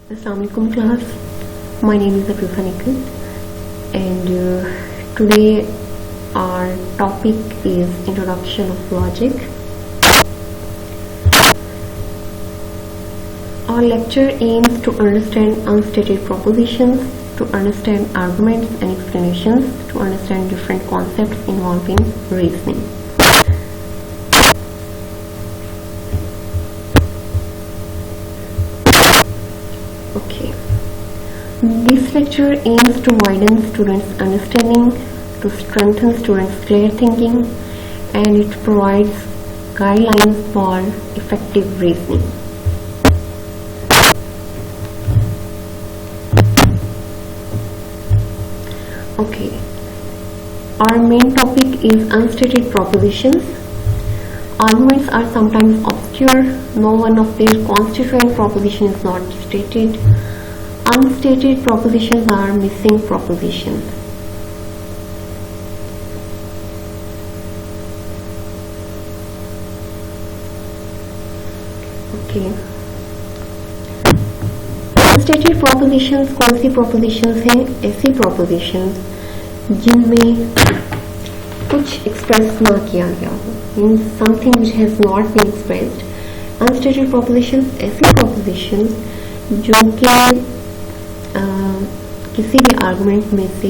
Assalamualaikum class. My name is Afifa and today our topic is introduction of logic. Our lecture aims to understand unstated propositions, to understand arguments and explanations, to understand different concepts involving reasoning. Okay. This lecture aims to widen students' understanding, to strengthen students' clear thinking, and it provides guidelines for effective reasoning. Okay. Our main topic is unstated propositions. Arguments are sometimes obscure. No one of their constituent proposition is not stated. Unstated propositions are missing propositions. Okay. Unstated propositions कौन सी propositions हैं? ऐसी propositions जिनमें कुछ express ना किया गया हो, means something which has not been expressed. Unstated propositions ऐसी propositions जो कि किसी भी आर्गुमेंट में से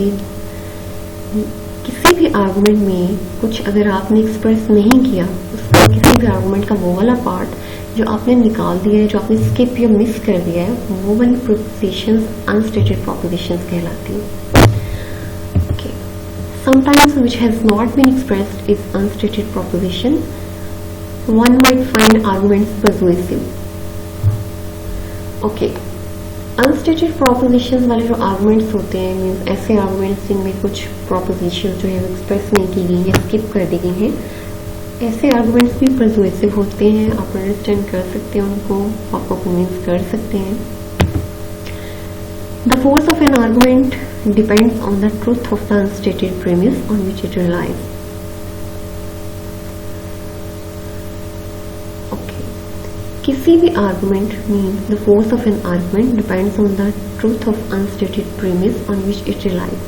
किसी भी आर्गुमेंट में कुछ अगर आपने एक्सप्रेस नहीं किया, उसका किसी भी आर्गुमेंट का वो वाला पार्ट जो आपने निकाल दिया है, जो आपने स्किप या मिस कर दिया है, वो वाली प्रोपोजिशंस अनस्टेटेड प्रोपोजिशंस कहलाती हैं. Sometimes which has not been expressed is unstated proposition. One might find arguments persuasive. Okay. Unstated propositions वाले जो arguments होते हैं, मीन्स ऐसे arguments जिनमें कुछ propositions जो है वो express नहीं की गई या skip कर दी गई हैं, ऐसे arguments भी persuasive होते हैं. आप understand कर सकते हैं उनको, आपको convince कर सकते हैं. The force of an argument depends on the truth of the unstated premise on which it relies. Okay. किसी भी argument means the force of an argument depends on the truth of unstated premise on which it relies.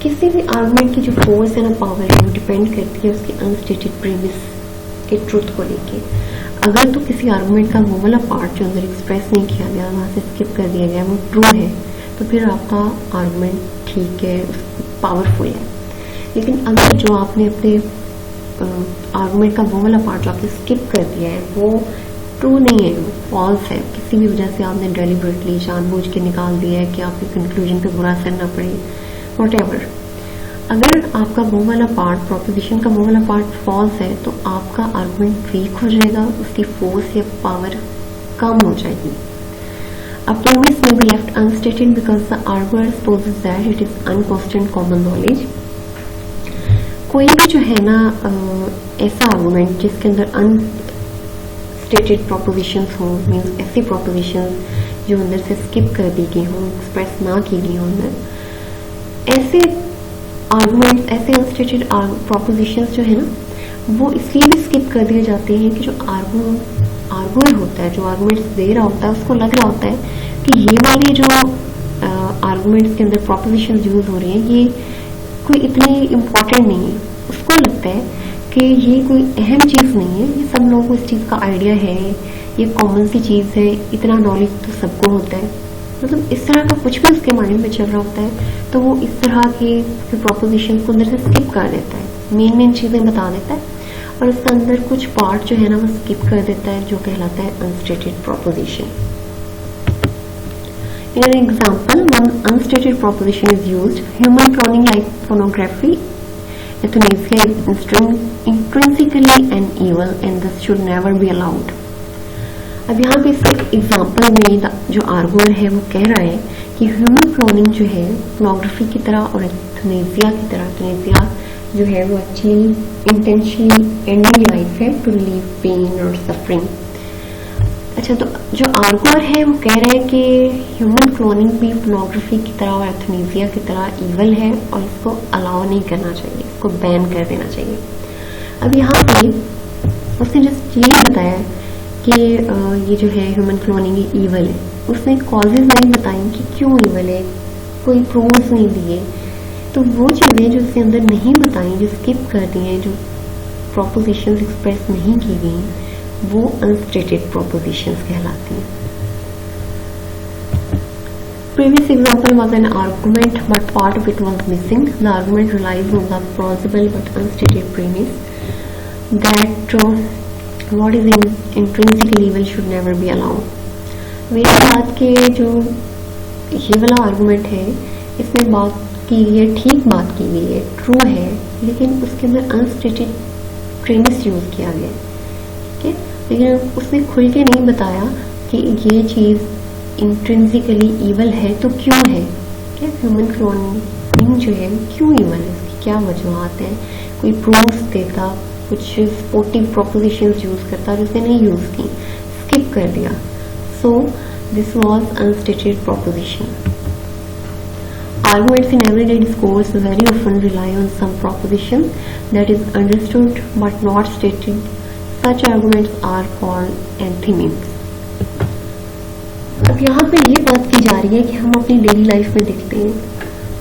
किसी भी argument की जो force है ना, power है, वो depend करती है उसकी unstated premise के truth को लेके. अगर तो किसी आर्गुमेंट का वो वाला पार्ट जो अंदर एक्सप्रेस नहीं किया गया, वहाँ से स्किप कर दिया गया, वो ट्रू है, तो फिर आपका आर्गुमेंट ठीक है, पावरफुल है. लेकिन अगर जो आपने अपने आर्गुमेंट का वो वाला पार्ट जो आपने स्किप कर दिया है वो ट्रू नहीं है, वो फॉल्स है, किसी भी वजह से आपने डेलिबरेटली जानबूझ के निकाल दिया है कि आपके कंक्लूजन पे बुरा असर ना पड़े, व्हाटएवर. अगर आपका वो वाला पार्ट, प्रोपोजिशन का वो वाला पार्ट फॉल्स है, तो आपका आर्गुमेंट वीक हो जाएगा, उसकी फोर्स या पावर कम हो जाएगी. A premise may be left unstated because the arguer supposes that it is unquestioned common knowledge. कोई भी जो है ना ऐसा आर्गुमेंट जिसके अंदर अनस्टेटेड प्रोपोजिशंस हो, मीन्स ऐसी प्रोपोजिशंस जो अंदर से स्किप कर दी गई हो, एक्सप्रेस ना की गई हो अंदर, ऐसे आर्गुमेंट्स, ऐसे अनस्टेटेड प्रोपोजिशंस जो है ना, वो इसलिए भी स्किप कर दिए जाते हैं कि जो आर्गुअर होता है, जो आर्गुमेंट्स दे रहा होता है, उसको लग रहा होता है कि ये वाली जो आर्गुमेंट्स के अंदर प्रोपोजिशंस यूज हो रही हैं ये कोई इतनी इम्पोर्टेंट नहीं है. उसको लगता है कि ये कोई अहम चीज़ नहीं है, ये सब लोगों को इस चीज़ का आइडिया है, ये कॉमन सी चीज़ है, इतना नॉलेज तो सबको होता है. मतलब इस तरह का कुछ भी उसके माइंड में चल रहा होता है, तो वो इस तरह के प्रोपोजिशन को अंदर से स्किप कर देता है, मेन चीजें बता देता है, और उसके अंदर कुछ पार्ट जो है ना वो स्किप कर देता है, जो कहलाता है अनस्टेटेड proposition. In an example, one unstated proposition is used: human cloning like pornography, euthanasia is intrinsically an evil and thus should never be allowed. अब यहाँ पे इस एग्जाम्पल में जो आर्गुअर है वो कह रहा है कि ह्यूमन क्लोनिंग जो है पोर्नोग्राफी की तरह और यूथनेसिया की तरह, यूथनेसिया जो है वो एक्चुअली इंटेंशनली एंडिंग लाइफ है टू रिलीव पेन और सफरिंग. अच्छा, तो जो आर्गुअर है वो कह रहा है कि ह्यूमन क्लोनिंग भी पोर्नोग्राफी की तरह और यूथनेसिया की तरह ईवल है और इसको अलाउ नहीं करना चाहिए, इसको बैन कर देना चाहिए. अब यहाँ पे उसने जस्ट ये बताया कि ये जो है ह्यूमन क्लोनिंग ईवल है, उसने कॉजेज नहीं बताई कि क्यों ईवल है, कोई प्रूव्स नहीं दिए, तो वो चीजें जो उसके अंदर नहीं बताई, जो स्किप कर दी हैं, जो प्रोपोजिशंस एक्सप्रेस नहीं की गई, वो अनस्टेटेड प्रोपोजिशंस कहलाती हैं। Previous example was an argument, but part of it was missing. The argument relies on the plausible but unstated premise that what is intrinsically evil should never be allowed. मेरी बात के जो ये वाला आर्गूमेंट है, इसमें बात की गई है, ठीक बात की गई है, ट्रू है, लेकिन उसके अंदर अनस्टेटेड प्रीमिस यूज किया गया, ठीक है। लेकिन उसने खुल के नहीं बताया कि ये चीज इंट्रिंसिकली ईवल है तो क्यों है, क्या ह्यूमन क्लोनिंग जो है क्यों ईवल है, इसकी क्या वजूहत है, कोई प्रूफ्स देता, कुछ सपोर्टिव प्रोपोजिशंस यूज करता, जिसने नहीं यूज की, स्किप कर दिया। So this was unstated proposition. Arguments in everyday discourse very often rely on some proposition that is understood but not stated. Such arguments are called antonyms. अब यहाँ पे ये बात की जा रही है कि हम अपनी डेली लाइफ में देखते हैं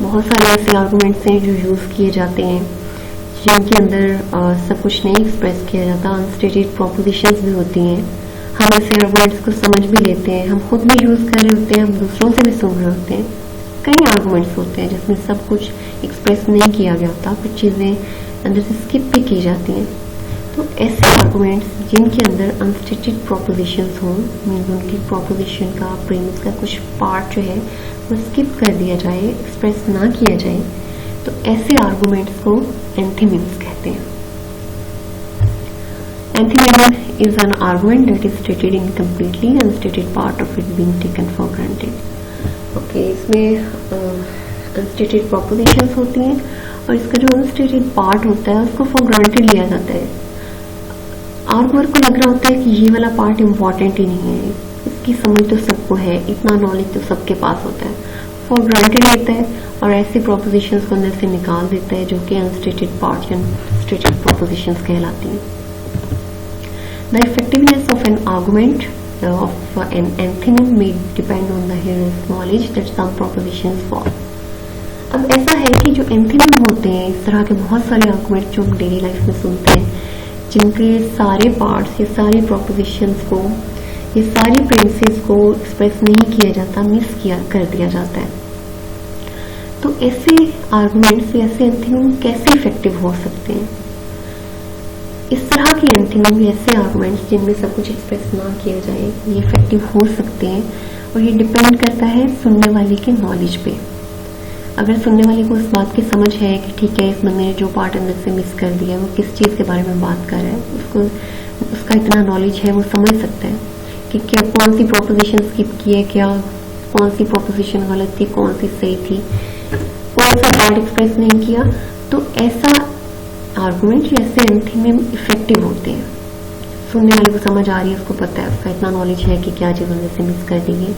बहुत सारे ऐसे आर्गूमेंट्स हैं जो यूज किए जाते हैं, जिनके अंदर सब कुछ नहीं एक्सप्रेस किया जाता, अनस्टेटेड प्रोपोजिशंस भी होती हैं। हम ऐसे आर्गूमेंट्स को समझ भी लेते हैं, हम खुद भी यूज कर रहे होते हैं, हम दूसरों से भी सुन रहे होते हैं। कई आर्गूमेंट्स होते हैं जिसमें सब कुछ एक्सप्रेस नहीं किया गया होता, कुछ चीजें अंदर से स्किप भी की जाती हैं। तो ऐसे आर्गूमेंट्स जिनके अंदर अनस्टेटेड प्रोपोजिशंस हों, मीन्स उनकी प्रोपोजिशन का, प्रीमिस का कुछ पार्ट जो है वो स्किप कर दिया जाए, एक्सप्रेस ना किया जाए, तो ऐसे आर्गूमेंट्स को एंथीमिम्स कहते हैं। एंथीमिम is an argument that is stated incompletely, unstated part of it being taken for granted. Okay, इसमें unstated propositions होती हैं और इसका जो unstated part होता है उसको for granted लिया जाता है। आर्गुअर को लग रहा होता है कि ये वाला पार्ट इम्पोर्टेंट ही नहीं है, इसकी समझ तो सबको है, इतना नॉलेज तो सबके पास होता है, फॉर ग्रांटेड लेता है और ऐसी प्रोपोजिशंस को अंदर से निकाल देता है जो कि अनस्टेटेड पार्ट या अनस्टेटेड प्रोपोजिशंस कहलाती हैं। The effectiveness of an argument of an antonym may depend on the hearer's knowledge that some propositions fall. अब ऐसा है कि जो एंथीमिम होते हैं, इस तरह के बहुत सारे आर्गुमेंट जो हम डेली लाइफ में सुनते हैं, जिनके सारे पार्ट्स, ये सारी प्रोपोजिशंस को, ये सारी प्रेमिसेस को एक्सप्रेस नहीं किया जाता, मिस किया कर दिया जाता है। तो ऐसे आर्गुमेंट्स, ऐसे एंथीमिम कैसे इफेक्टिव हो सकते हैं? इस तरह के एंथीमिम, ऐसे आर्गुमेंट्स जिनमें सब कुछ एक्सप्रेस ना किया जाए, ये इफेक्टिव हो सकते हैं और ये डिपेंड करता है सुनने वाले के नॉलेज पे। अगर सुनने वाले को इस बात की समझ है कि ठीक है, इस बंदे ने जो पार्ट अंदर से मिस कर दिया है, वो किस चीज़ के बारे में बात कर रहा है, उसको उसका इतना नॉलेज है, वो समझ सकता है कि क्या कौन सी प्रोपोजिशन स्किप की है, क्या कौन सी प्रोपोजिशन गलत थी, कौन सी सही थी, कौन सा पार्ट एक्सप्रेस नहीं किया, तो ऐसा आर्गुमेंट या ऐसे एंथीमिम इफेक्टिव होते हैं। सुनने वाले को समझ आ रही है, उसको पता है, उसका इतना नॉलेज है कि क्या चीज़ अंदर से मिस कर दी है,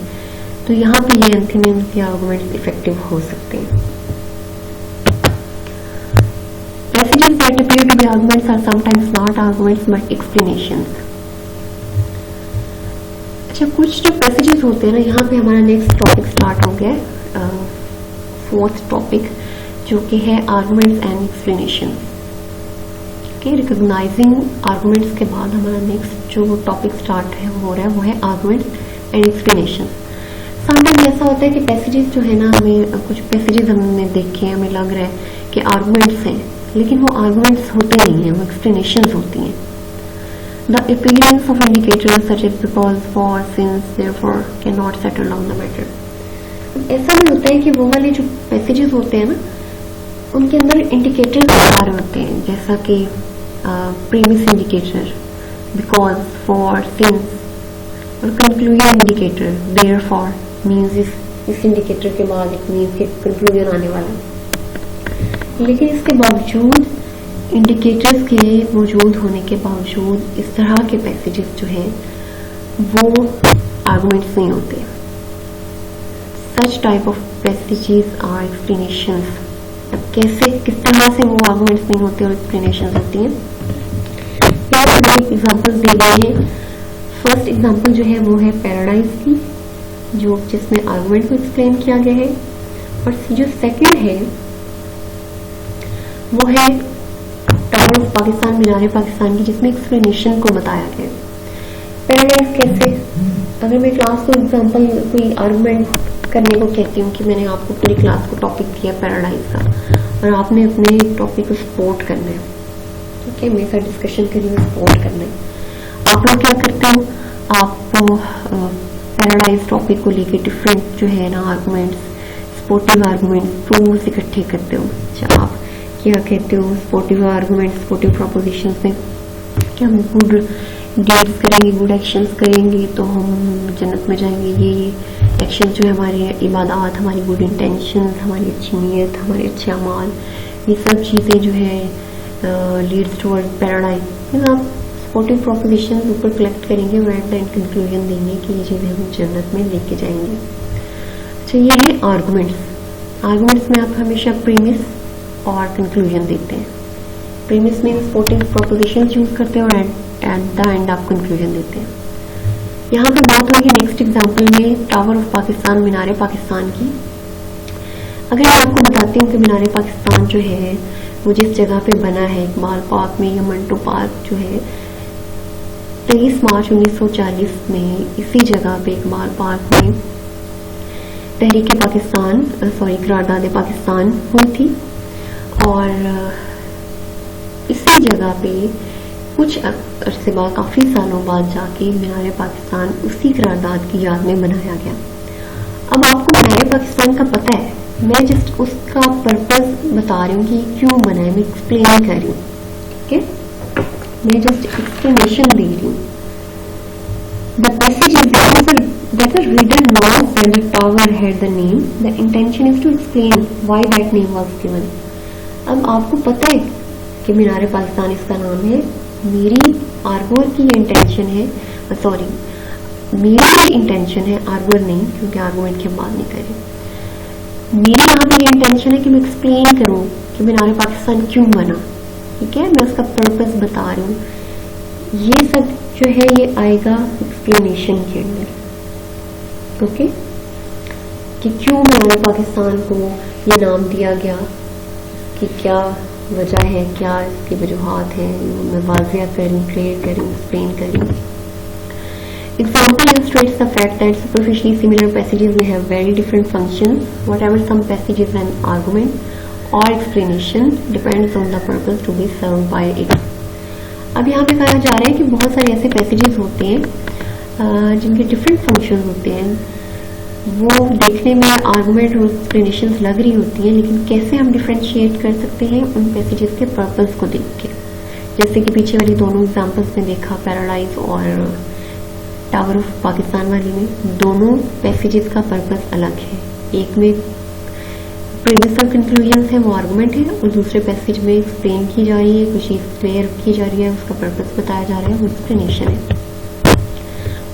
तो यहाँ पे ये एंथीमिम्स या आर्गुमेंट्स इफेक्टिव हो सकते हैं। Passages that appear to be arguments are sometimes not arguments but explanations. अच्छा, कुछ जो पैसेजेस होते हैं ना, यहाँ पे हमारा नेक्स्ट टॉपिक स्टार्ट हो गया, फोर्थ टॉपिक, जो कि है arguments and explanation. Recognising arguments के बाद हमारा नेक्स्ट जो टॉपिक स्टार्ट हो रहा है वो है आर्गुमेंट्स एंड एक्सप्लेनेशन। समटाइम्स ऐसा होता है कि पैसेजेस जो है ना, हमें कुछ पैसेजेस हमने देखे, हमें लग रहा है कि आर्गुमेंट्स हैं, लेकिन वो आर्गुमेंट्स होते नहीं हैं, वो एक्सप्लेनेशंस होती हैं। The appearance of indicators such as because, for, since, therefore can not settle down the matter. ऐसा भी होता है कि वो वाले जो पैसेजेस होते हैं ना, उनके अंदर इंडिकेटर्स आ रहे होते हैं, जैसा कि premise indicator, because, for, since, और कंक्लूजन इंडिकेटर, देयरफॉर मीन्स इस इंडिकेटर के बाद एक मीन्स के कंक्लूजन आने वाला। लेकिन इसके बावजूद, इंडिकेटर्स के मौजूद होने के बावजूद, इस तरह के पैसेजेस जो हैं वो आर्गुमेंट्स नहीं होते। Such type of passages are explanations. अब कैसे, किस तरह से वो आर्गुमेंट्स नहीं होते और एक्सप्लेनेशंस होती हैं, यहाँ पर एग्जाम्पल्स दी गई हैं। फर्स्ट एग्जाम्पल जो है वो है पैराडाइज की, जो जिसमें आर्गुमेंट को एक्सप्लेन किया गया है, और जो सेकंड है वो है टावर ऑफ पाकिस्तान, मीनार पाकिस्तान की, जिसमें एक्सप्लेनेशन को बताया गया है। पैराडाइज कैसे, अगर मैं क्लास को एग्जांपल कोई आर्गुमेंट करने को कहती हूँ कि मैंने आपको पूरी क्लास को टॉपिक दिया पैराडाइज का और आपने अपने टॉपिक को सपोर्ट करना है, ठीक है, मेरे साथ डिस्कशन करिए, सपोर्ट करना है। आप लोग क्या करते हो, आप पैराडाइज टॉपिक को लेके डिफरेंट जो है ना आर्गुमेंट्स, सपोर्टिव आर्गुमेंट्स, प्रूव्स इकट्ठे करते हो। अच्छा, आप क्या कहते हो, सपोर्टिव आर्गुमेंट्स, सपोर्टिव प्रोपोजिशंस में कि हम गुड डीड्स करेंगे, गुड एक्शंस करेंगे तो हम जन्नत में जाएंगे, ये एक्शन जो है हमारी इबादत, हमारी गुड इंटेंशंस, हमारी अच्छी नीयत, हमारे अच्छे अमाल, ये सब चीज़ें जो है लीड्स टुवर्ड पैराडाइज। आप सपोर्टिव प्रोपोजिशंस ऊपर कलेक्ट करेंगे और एट द एंड कंक्लूजन देंगे कि ये चीज़ें हम जन्नत में लेके जाएंगे। अच्छा, ये है आर्गुमेंट्स। आर्गुमेंट्स में आप हमेशा प्रीमिस और कंक्लूजन देते हैं। प्रीमिस में सपोर्टिव प्रोपोजिशंस यूज करते हैं और एट द एंड आप कंक्लूजन देते हैं। यहाँ पे बात होगी नेक्स्ट एग्जांपल में टावर ऑफ पाकिस्तान, मीनार पाकिस्तान की। अगर मैं आपको बताती हूँ कि मीनार पाकिस्तान जो है वो जिस जगह पे बना है, इकबाल पार्क में या मंटो पार्क जो है, 23 मार्च 1940 में इसी जगह पे इकबाल पार्क में तहरीक पाकिस्तान करारदाद पाकिस्तान हुई थी, और इसी जगह पे कुछ अरसे बाद, काफी सालों बाद जाके मीनार पाकिस्तान उसी करारदाद की याद में बनाया गया। अब आपको मीनार पाकिस्तान का पता है, मैं जस्ट उसका पर्पस बता रही हूँ कि क्यों बना है, मैं एक्सप्लेन कर रही हूँ, ठीक है, मैं जस्ट एक्सप्लेनेशन दे रही हूँ। The passage is that the reader knows that the tower had the name. The intention is to explain why that name was given. अब आपको पता है कि मीनार पाकिस्तान इसका नाम है, मेरी आर्गुअर की इंटेंशन है, मेरी इंटेंशन है, आर्गुअर नहीं, क्योंकि आर्गुमेंट की हम बात नहीं कर रहे। मेरी यहाँ पे इंटेंशन है कि मैं एक्सप्लेन करूँ कि मीनार पाकिस्तान क्यों बना, ठीक है, मैं उसका पर्पस बता रही हूँ। ये सब जो है ये आएगा एक्सप्लेनेशन के अंदर, ओके, कि क्यों मीनार पाकिस्तान को ये नाम दिया गया, कि क्या वजह है, क्या इसकी वजूहात हैं, मैं वाजिया करूँ, क्लियर करूँ, एक्सप्लेन करूँ। Example illustrates the fact that superficially similar passages may have very different functions. Whatever some passages an argument or explanation depends on the purpose to be served by it. अब यहाँ पे कहा जा रहा है कि बहुत सारे ऐसे पैसेजेस होते हैं जिनके डिफरेंट फंक्शन होते हैं, वो देखने में आर्गुमेंट और एक्सप्लेनेशंस लग रही होती हैं, लेकिन कैसे हम डिफरेंशिएट कर सकते हैं उन पैसेजेस के पर्पस को देख के। जैसे कि पीछे वाली दोनों एग्जांपल्स में देखा, पैराडाइज और टावर ऑफ पाकिस्तान वाली में, दोनों पैसेजेस का पर्पस अलग है। एक में प्रीमिस और कंक्लूजन है, वो आर्गुमेंट है, और दूसरे पैसेज में एक्सप्लेन की जा रही है, कुछ चीज क्लियर की जा रही है, उसका पर्पस बताया जा रहा है, वो एक्सप्लेनेशन है।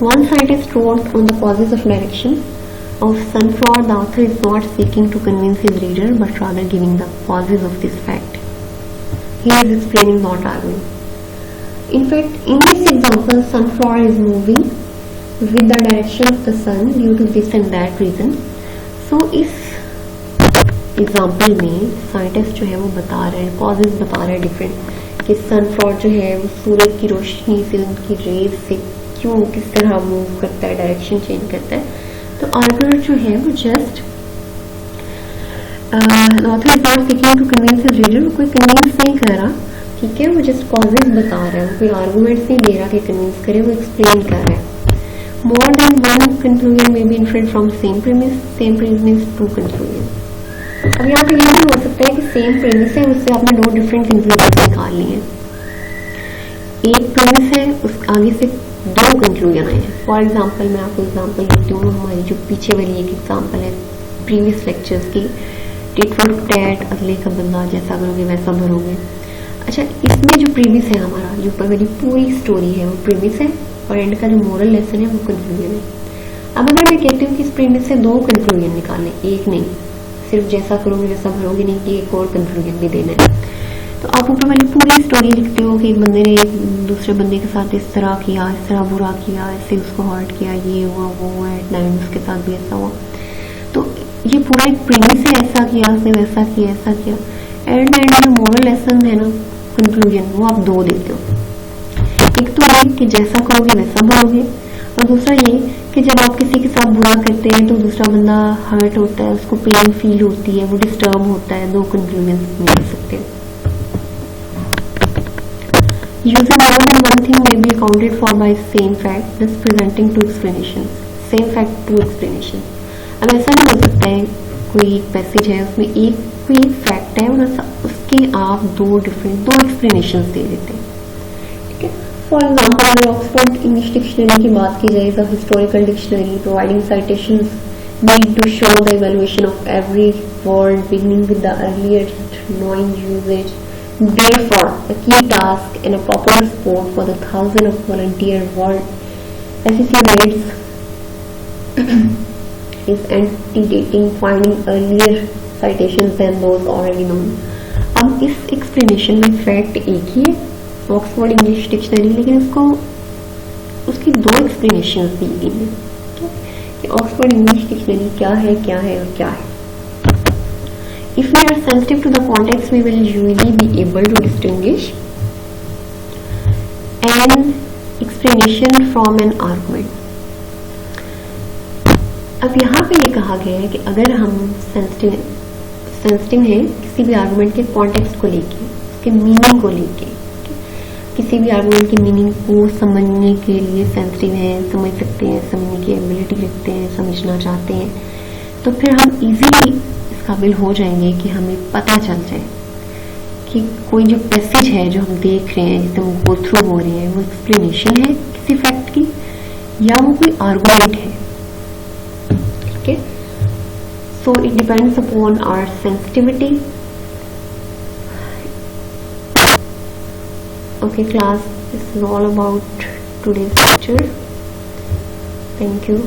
One scientist wrote on the causes of direction of sunflower. The author is not seeking to convince his reader, but rather giving the causes of this fact. He is explaining, not arguing. In fact, in this example, sunflower is moving with the direction of the sun due to this and that reason. So, इस example में scientist जो है वो बता रहे हैं, causes बता रहे हैं डिफरेंट, कि सनफ्लावर जो है वो सूरज की रोशनी से, उनकी रेज से क्यों, किस तरह मूव करता है, डायरेक्शन चेंज करता है। तो आर्गुमेंट जो है वो just author is not seeking to convince his reader, कोई कन्विंस नहीं कर रहा, ठीक है, वो जस्ट कॉजेज बता रहा है, कोई आर्गुमेंट्स नहीं दे रहा कि कन्विंस करे, वो एक्सप्लेन कर रहा है। More than one conclusion may be inferred from same premise means two conclusion. अब यहाँ पे यह भी हो सकता है कि सेम प्रीमिस है, उससे आपने दो डिफरेंट कंक्लूजन निकाल लिए हैं। एक प्रीमिस है, उस आगे से दो कंक्लूजन आए हैं। फॉर एग्जांपल मैं आपको एग्जांपल देती हूँ, हमारी जो पीछे वाली एक एग्जांपल है प्रीवियस लेक्चर्स की, टिट फॉर टैट, अगले का बदला, जैसा करोगे वैसा भरोगे। अच्छा, इसमें जो प्रीमिस है हमारा, जो ऊपर वाली पूरी स्टोरी है वो प्रीमिस है, और एंड का जो मोरल लेसन है वो कंक्लूजन है। अब अगर मैं कहती हूँ कि इस प्रीमिस से दो कंक्लूजन निकालने, एक नहीं, सिर्फ जैसा करोगे वैसा भरोगे नहीं, कि एक और कंक्लूजन भी देना है, तो आप ऊपर वाली पूरी स्टोरी लिखते हो कि एक बंदे ने दूसरे बंदे के साथ इस तरह किया, इस तरह बुरा किया, ऐसे उसको हर्ट किया, ये हुआ वो हुआ, एट नाइट उसके साथ भी ऐसा हुआ। तो ये पूरा एक प्रीमिस है, ऐसा किया उसने, वैसा किया, ऐसा किया। एट नाइट जो मोरल लेसन है ना, कंक्लूजन, वो आप दो देते हो। एक तो ये कि जैसा करोगे वैसा भरोगे, और दूसरा ये कि जब आप किसी के साथ बुरा करते हैं तो दूसरा बंदा हर्ट होता है, उसको पेन फील होती है, वो डिस्टर्ब होता है। दो कंक्लूजन मिल सकते हैं। Using more than one thing may be accounted for by same fact, thus presenting two explanations. Same fact, two explanations. अब ऐसा नहीं हो सकता है कोई पैसेज है उसमें एक कोई फैक्ट है और उसके आप दो एक्सप्लेनेशंस दे देते हैं, ठीक है। फॉर एग्जाम्पल, अगर ऑक्सफोर्ड इंग्लिश डिक्शनरी की बात की जाए, the historical dictionary providing citations need to show the evaluation of every word beginning with the earliest known usage. Therefore, a key task in a popular sport for the thousands of volunteer world associates is antedating, finding earlier citations than those already known. अब इस explanation में fact एक ही है, Oxford English dictionary, लेकिन उसकी दो explanation दी गई हैं कि ऑक्सफोर्ड इंग्लिश डिक्शनरी क्या है और क्या है। If we are sensitive to the context, we will usually be able to distinguish an explanation from an argument. अब यहाँ पे ये कहा गया है कि अगर हम सेंसिटिव हैं किसी भी आर्गुमेंट के कॉन्टेक्स्ट को लेके, उसके मीनिंग को लेके, किसी भी आर्गुमेंट की मीनिंग को समझने के लिए सेंसिटिव हैं, समझ सकते हैं, समझने की एबिलिटी रखते हैं, समझना चाहते हैं, तो फिर हम इजीली काबिल हो जाएंगे कि हमें पता चल जाए कि कोई जो पैसेज है जो हम देख रहे हैं, जिसे हम गो थ्रू हो रहे हैं, वो एक्सप्लेनेशन है किसी फैक्ट की या वो कोई आर्गुमेंट है, ठीक है। So it depends upon our sensitivity. Okay class, this is all about today's lecture. Thank you.